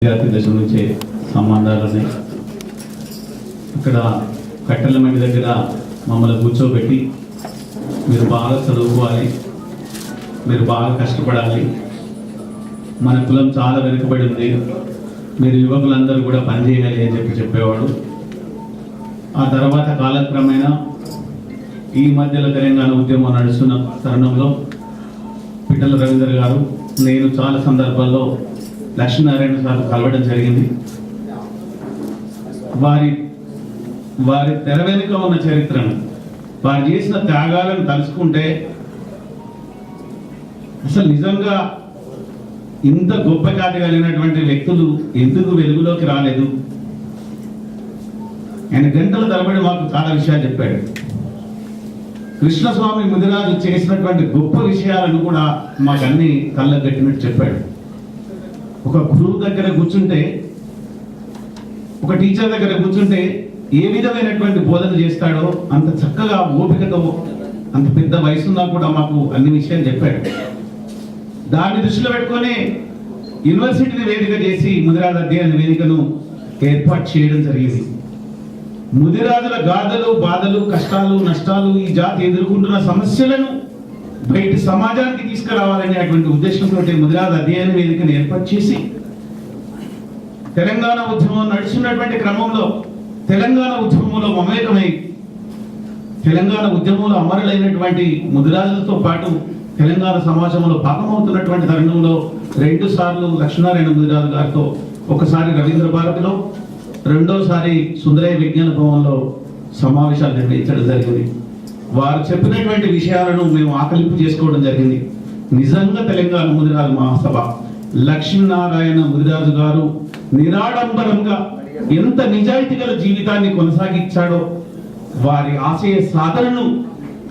విద్యార్థి దశ నుంచే సంబంధాలని అక్కడ కట్టెలమండి దగ్గర మమ్మల్ని కూర్చోబెట్టి మీరు బాగా చదువుకోవాలి, మీరు బాగా కష్టపడాలి, మన కులం చాలా వెనుకబడి ఉంది, మీరు యువకులందరూ కూడా పనిచేయాలి అని చెప్పేవాడు. ఆ తర్వాత కాలక్రమేణా ఈ మధ్యలో తెలంగాణ ఉద్యమం నడుస్తున్న తరుణంలో పిట్టల రవీంద్ర గారు, నేను చాలా సందర్భాల్లో లక్ష్మీనారాయణ సార్ కలవడం జరిగింది. వారి తెర వెనుక ఉన్న చరిత్రను, వారు చేసిన త్యాగాలను తలుచుకుంటే అసలు నిజంగా ఇంత గొప్ప ఖ్యాతి కలిగినటువంటి వ్యక్తులు ఎందుకు వెలుగులోకి రాలేదు? ఆయన గంటల తరబడి మాకు చాలా విషయాలు చెప్పాడు. కృష్ణస్వామి ముదిరాజు చేసినటువంటి గొప్ప విషయాలను కూడా మాకు అన్ని కళ్ళకు కట్టినట్టు చెప్పాడు. ఒక గురువు దగ్గర కూర్చుంటే, ఒక టీచర్ దగ్గర కూర్చుంటే ఏ విధమైనటువంటి బోధన చేస్తాడో అంత చక్కగా ఓపికతో, అంత పెద్ద వయసున్నా కూడా మాకు అన్ని విషయాలు చెప్పాడు. దాన్ని దృష్టిలో పెట్టుకొని యూనివర్సిటీని వేదిక చేసి ముదిరాజు అధ్యయన వేదికను ఏర్పాటు చేయడం జరిగింది. ముదిరాజుల గాథలు, బాధలు, కష్టాలు, నష్టాలు, ఈ జాతి ఎదుర్కొంటున్న సమస్యలను బయట సమాజానికి తీసుకురావాలనేటువంటి ఉద్దేశంతో ముదిరాజు అధ్యయన వేదికను ఏర్పాటు చేసి తెలంగాణ ఉద్యమం నడుస్తున్నటువంటి క్రమంలో తెలంగాణ ఉద్యమంలో మమేకమై తెలంగాణ ఉద్యమంలో అమరులైనటువంటి ముదిరాజులతో పాటు తెలంగాణ సమాజంలో భాగమవుతున్నటువంటి తరుణంలో 2 సార్లు లక్ష్మీనారాయణ ముదిరాజు గారితో, ఒకసారి రవీంద్ర భారతిలో, రెండోసారి సుందరయ్య విజ్ఞాన భవన్లో సమావేశాలు నిర్వహించడం జరిగింది. వారు చెప్పినటువంటి విషయాలను మేము ఆకలింపు చేసుకోవడం జరిగింది. నిజంగా తెలంగాణ ముదిరాజు మహాసభ లక్ష్మీనారాయణ ముదిరాజు గారు నిరాడంబరంగా ఎంత నిజాయితీ గల జీవితాన్ని కొనసాగించాడో వారి ఆశయ సాధనను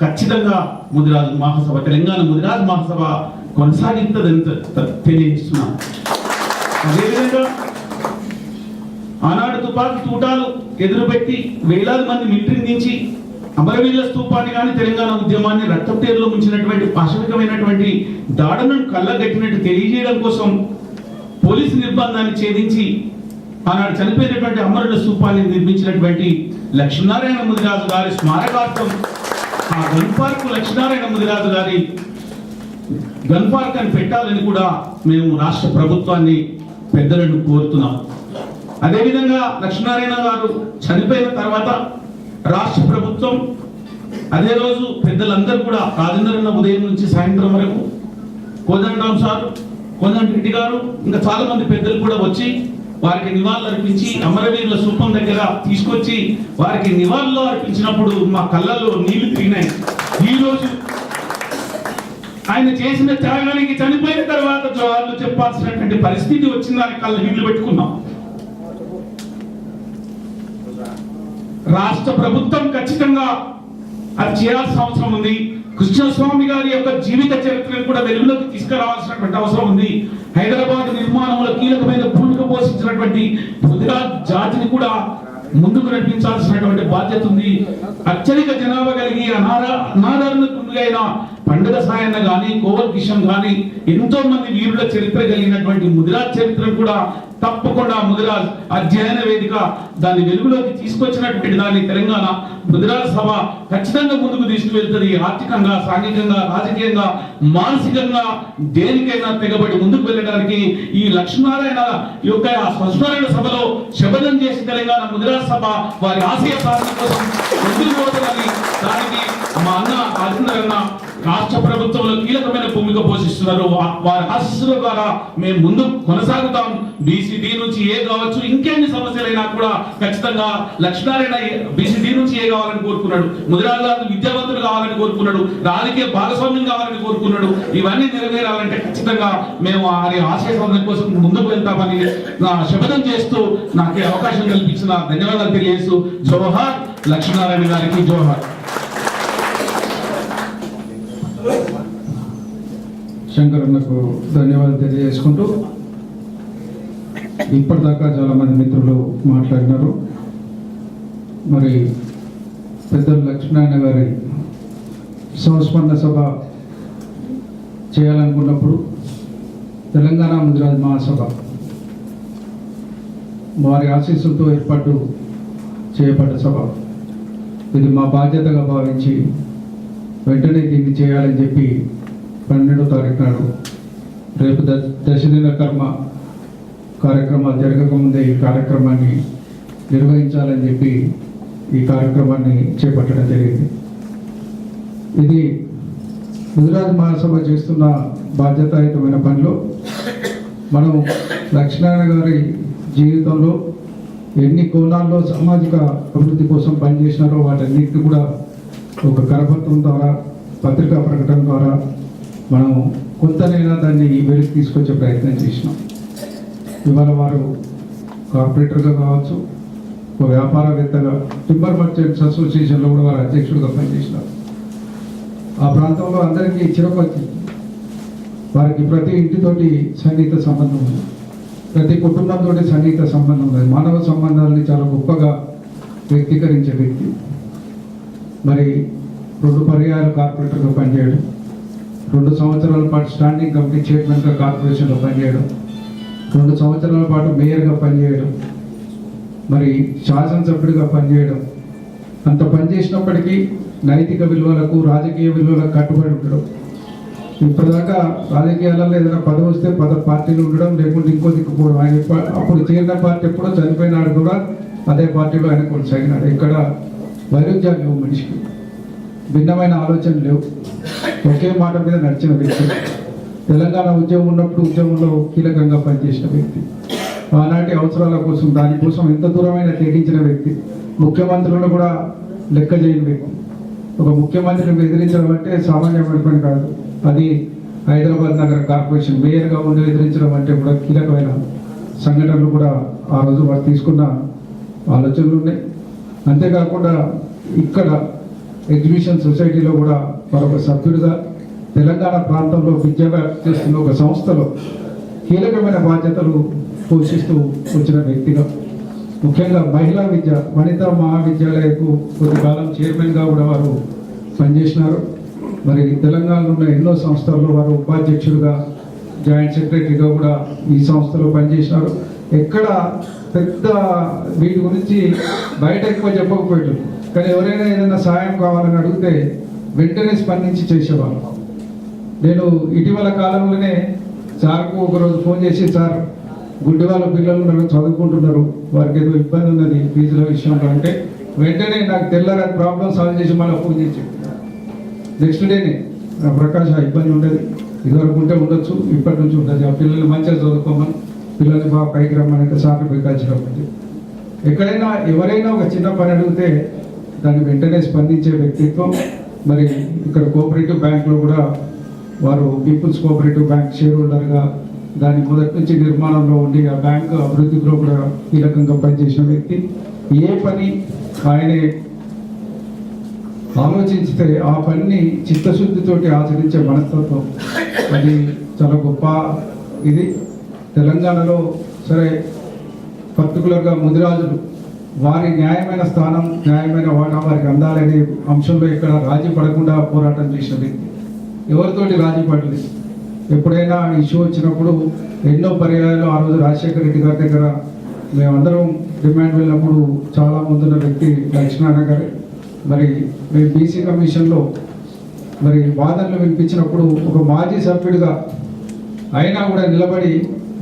ఖచ్చితంగా ముదిరాజు మహాసభ, తెలంగాణ ముదిరాజు మహాసభ కొనసాగిస్తుందని తెలియజేస్తున్నాం. అదేవిధంగా ఆనాడు తుపాకీ తూటాలు ఎదురుపెట్టి వేలాది మంది మిలిటరీని దించి అమరవీరుల స్తూపాన్ని కానీ తెలంగాణ ఉద్యమాన్ని రక్తపేరులో ముంచినటువంటి పాశవికమైనటువంటి దాడులను కళ్ళగట్టినట్టు తెలియజేయడం కోసం పోలీసు నిర్బంధాన్ని ఛేదించి ఆనాడు చనిపోయినటువంటి అమరుల స్తూపాన్ని నిర్మించినటువంటి లక్ష్మీనారాయణ ముదిరాజు గారి స్మారకార్థం ఆ గన్ పార్క్ లక్ష్మీనారాయణ ముదిరాజు గారి గన్ పార్క్ అని పెట్టాలని కూడా మేము రాష్ట్ర ప్రభుత్వాన్ని పెద్దలను కోరుతున్నాం. అదేవిధంగా లక్ష్మీనారాయణ గారు చనిపోయిన తర్వాత రాష్ట్ర ప్రభుత్వం అదే రోజు పెద్దలందరూ కూడా రాజేంద్రన్న ఉదయం నుంచి సాయంత్రం వరకు కోదండరామ్ సార్, కోదండ రెడ్డి గారు, ఇంకా చాలా మంది పెద్దలు కూడా వచ్చి వారికి నివాళులు అర్పించి అమరవీరుల స్థూపం దగ్గర తీసుకొచ్చి వారికి నివాళులు అర్పించినప్పుడు మా కళ్ళల్లో నీళ్లు తిరిగినాయి. ఈ రోజు ఆయన చేసిన త్యాగానికి చనిపోయిన తర్వాత జవాబులు చెప్పాల్సినటువంటి పరిస్థితి వచ్చిందని కళ్ళ నీళ్లు పెట్టుకున్నాం. రాష్ట్ర ప్రభుత్వం ఖచ్చితంగా అది చేయాల్సిన అవసరం ఉంది. కృష్ణస్వామి గారి యొక్క జీవిత చరిత్రను కూడా వెలుగులోకి తీసుకురావాల్సినటువంటి అవసరం ఉంది. హైదరాబాద్ నిర్మాణంలో కీలకమైన భూమిక పోషించినటువంటి ముదిరాజ్ జాతిని కూడా ముందుకు నడిపించాల్సినటువంటి బాధ్యత ఉంది. అత్యధిక జనాభా కలిగి అనాదరణకులైన పండుగ సాయన్న గాని, కోవల్ కిషన్ గాని, ఎంతో మంది వీరుల చరిత్ర కలిగినటువంటి ముదిరాజ్ చరిత్రను కూడా తప్పకుండా ముదిరాజ్ అధ్యయన వేదిక దాన్ని వెలుగులోకి తీసుకొచ్చినటువంటి దాన్ని తెలంగాణ ముదిరాజ్ సభ ఖచ్చితంగా ముందుకు తీసుకువెళ్తుంది. ఆర్థికంగా, సాంఘికంగా, రాజకీయంగా, మానసికంగా దేనికైనా తెగబడి ముందుకు వెళ్ళడానికి ఈ లక్ష్మీనారాయణ యొక్క సంస్మరణ సభలో శపథం చేసి తెలంగాణ ముదిరాజ్ సభ వారి ఆశయ సాధన కోసం ముందుకు పోతుందని, దానికి మా అన్న రాజేంద్రన్న రాష్ట్ర ప్రభుత్వంలో కీలకమైన భూమిక పోషిస్తున్నారు. వారి ఆశీస్సుల ద్వారా మేము ముందు కొనసాగుతాం. బీసీడీ నుంచి ఏ కావచ్చు, ఇంకెన్ని సమస్యలైనా కూడా ఖచ్చితంగా లక్ష్మీనారాయణ బీసీడీ నుంచి ఏ కావాలని కోరుకున్నాడు, ముదిరాజు విద్యావంతులు కావాలని కోరుకున్నాడు, రాజకీయ భాగస్వామ్యం కావాలని కోరుకున్నాడు. ఇవన్నీ నెరవేరాలంటే ఖచ్చితంగా మేము వారి ఆశయ సాధన కోసం ముందుకు వెళ్తామని శపథం చేస్తూ నాకు అవకాశం కల్పించిన ధన్యవాదాలు తెలియజేస్తూ జోహార్ లక్ష్మీనారాయణ గారికి జోహార్. శంకరన్నకు ధన్యవాదాలు తెలియజేసుకుంటూ, ఇప్పటిదాకా చాలా మంది మిత్రులు మాట్లాడినారు. మరి పెద్దలు లక్ష్మీనారాయణ గారి సంస్మరణ సభ చేయాలనుకున్నప్పుడు తెలంగాణ ముదిరాజ్ మహాసభ వారి ఆశీస్సులతో ఏర్పాటు చేయబడ్డ సభ. ఇది మా బాధ్యతగా భావించి వెంటనే దీన్ని చేయాలని చెప్పి 12వ తారీఖు నాడు రేపు దశదిన కర్మ కార్యక్రమాలు జరగకముందే ఈ కార్యక్రమాన్ని నిర్వహించాలని చెప్పి ఈ కార్యక్రమాన్ని చేపట్టడం జరిగింది. ఇది గుజరాత్ మహాసభ చేస్తున్న బాధ్యతాయుతమైన పనిలో మనం లక్ష్మీనారాయణ గారి జీవితంలో ఎన్ని కోణాల్లో సామాజిక అభివృద్ధి కోసం పనిచేసినారో వాటన్నిటిని కూడా ఒక కరపత్రం ద్వారా, పత్రికా ప్రకటన ద్వారా మనం కొంతనైనా దాన్ని వెలికి తీసుకొచ్చే ప్రయత్నం చేసినాం. ఇవాళ వారు కార్పొరేటర్గా కావచ్చు, ఒక వ్యాపారవేత్తగా, టింబర్ మర్చెంట్స్ అసోసియేషన్లో కూడా వారు అధ్యక్షుడిగా పనిచేసినారు. ఆ ప్రాంతంలో అందరికీ చిరపతి, వారికి ప్రతి ఇంటితోటి సన్నిహిత సంబంధం ఉంది, ప్రతి కుటుంబంతో సన్నిహిత సంబంధం ఉంది. మానవ సంబంధాలని చాలా గొప్పగా వ్యక్తీకరించే వ్యక్తి. మరి 2 పర్యాయాలు కార్పొరేటర్గా పనిచేయడం, 2 సంవత్సరాల పాటు స్టాండింగ్ కమిటీ చైర్మన్గా కార్పొరేషన్లో పనిచేయడం, 2 సంవత్సరాల పాటు మేయర్గా పనిచేయడం, మరి శాసనసభ్యుడిగా పనిచేయడం. అంత పనిచేసినప్పటికీ నైతిక విలువలకు, రాజకీయ విలువలకు కట్టుబడి ఉండడం. ఇప్పటిదాకా రాజకీయాలలో ఏదైనా పదవి వస్తే పార్టీలు ఉండడం, లేకుంటే ఇంకో దిక్కుపోవడం. ఆయన అప్పుడు చేరిన పార్టీ ఎప్పుడో చనిపోయినాడు కూడా అదే పార్టీలో ఆయన కొనసాగినాడు. ఇక్కడ వైరుధ్యాలు లేవు, మనిషికి భిన్నమైన ఆలోచనలు లేవు, ఒకే మాట మీద నడిచిన వ్యక్తి. తెలంగాణ ఉద్యమం ఉన్నప్పుడు ఉద్యమంలో కీలకంగా పనిచేసిన వ్యక్తి. ఆనాటి అవసరాల కోసం, దానికోసం ఎంత దూరమైన తెగించిన వ్యక్తి. ముఖ్యమంత్రులను కూడా లెక్క చేయని వ్యక్తి. ఒక ముఖ్యమంత్రిని బెదిరించడం అంటే సామాన్యమైన పని కాదు. అది హైదరాబాద్ నగర కార్పొరేషన్ మేయర్గా ఉండి ఎదిరించడం అంటే కూడా కీలకమైన సంఘటనలు కూడా ఆ రోజు వారు తీసుకున్న ఆలోచనలు ఉన్నాయి. అంతేకాకుండా ఇక్కడ ఎగ్జిబిషన్ సొసైటీలో కూడా మరొక సభ్యుడిగా తెలంగాణ ప్రాంతంలో విద్యాభ్యాసం చేస్తున్న ఒక సంస్థలో కీలకమైన బాధ్యతలు పోషిస్తూ వచ్చిన వ్యక్తిగా, ముఖ్యంగా మహిళా విద్య, వనితా మహావిద్యాలయకు కొద్దికాలం చైర్మన్గా కూడా వారు పనిచేసినారు. మరి తెలంగాణలో ఉన్న ఎన్నో సంస్థల్లో వారు ఉపాధ్యక్షుడిగా, జాయింట్ సెక్రటరీగా కూడా ఈ సంస్థలో పనిచేసినారు. ఎక్కడ పెద్ద వీటి గురించి బయట ఎక్కువ చెప్పకపోయారు, కానీ ఎవరైనా ఏదైనా సాయం కావాలని అడిగితే వెంటనే స్పందించి చేసేవాళ్ళు. నేను ఇటీవల కాలంలోనే సార్కు ఒకరోజు ఫోన్ చేసి, సార్ గుడ్డి వాళ్ళ పిల్లలు నన్ను చదువుకుంటున్నారు, వారికి ఏదో ఇబ్బంది ఉన్నది ఫీజుల విషయంలో అంటే, వెంటనే నాకు తెల్లారి ప్రాబ్లం సాల్వ్ చేసి మళ్ళీ ఫోన్ చేసి నెక్స్ట్ డేనే ప్రకాష్ ఆ ఇబ్బంది ఉండదు, ఇదివరకు ఉంటే ఉండొచ్చు, ఇప్పటి నుంచి ఉంటుంది, ఆ పిల్లల్ని మంచిగా చదువుకోమని, పిల్లల్ని బాగా పైకి రమ్మని సార్లు పెంచాల్సిన. ఎక్కడైనా ఎవరైనా ఒక చిన్న పని అడిగితే దాన్ని వెంటనే స్పందించే వ్యక్తిత్వం. మరి ఇక్కడ కోఆపరేటివ్ బ్యాంక్లో కూడా వారు పీపుల్స్ కోఆపరేటివ్ బ్యాంక్ షేర్ హోల్డర్గా దాని మొదటి నుంచి నిర్మాణంలో ఉండి ఆ బ్యాంకు అభివృద్ధిలో కూడా కీలకంగా పనిచేసిన వ్యక్తి. ఏ పని ఆయనే ఆలోచించితే ఆ పనిని చిత్తశుద్ధితోటి ఆచరించే మనస్తత్వం, అది చాలా గొప్ప. ఇది తెలంగాణలో సరే పర్టికులర్గా ముదిరాజులు వారి న్యాయమైన స్థానం, న్యాయమైన వాటా వారికి అందాలనే అంశంలో ఇక్కడ రాజీ పడకుండా పోరాటం చేసిన వ్యక్తి. ఎవరితోటి రాజీ పడలేదు. ఎప్పుడైనా ఇష్యూ వచ్చినప్పుడు ఎన్నో పర్యాయాలు ఆ రోజు రాజశేఖర రెడ్డి గారి దగ్గర మేమందరం డిమాండ్ వెళ్ళినప్పుడు చాలా ముందున్న వ్యక్తి లక్ష్మీనారాయణ గారు. మరి మేము బీసీ కమిషన్లో మరి వాదనలు వినిపించినప్పుడు ఒక మాజీ సభ్యుడిగా అయినా కూడా నిలబడి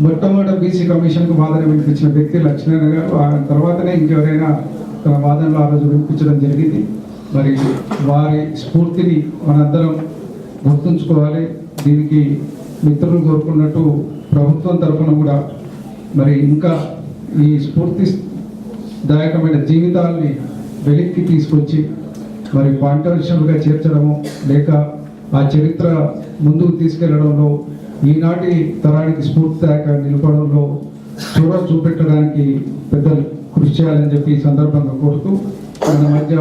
మొట్టమొదటి బీసీ కమిషన్కు వాదన వినిపించిన వ్యక్తి లక్ష్మీనారాయణ గారు. ఆ తర్వాతనే ఇంకెవరైనా తన వాదనలు ఆ రోజు వినిపించడం జరిగింది. మరి వారి స్ఫూర్తిని మనందరం గుర్తుంచుకోవాలి. దీనికి మిత్రులు కోరుకున్నట్టు ప్రభుత్వం తరఫున కూడా మరి ఇంకా ఈ స్ఫూర్తిదాయకమైన జీవితాల్ని వెలిక్కి తీసుకొచ్చి మరి కాంట్రవర్షియల్గా చేర్చడము, లేక ఆ చరిత్ర ముందుకు తీసుకెళ్లడంలో, ఈనాటి తరానికి స్ఫూర్తిదాయకంగా నిలపడంలో చొరవ చూపెట్టడానికి పెద్దలు కృషి చేయాలని చెప్పి ఈ సందర్భంగా కోరుతూ మన మధ్య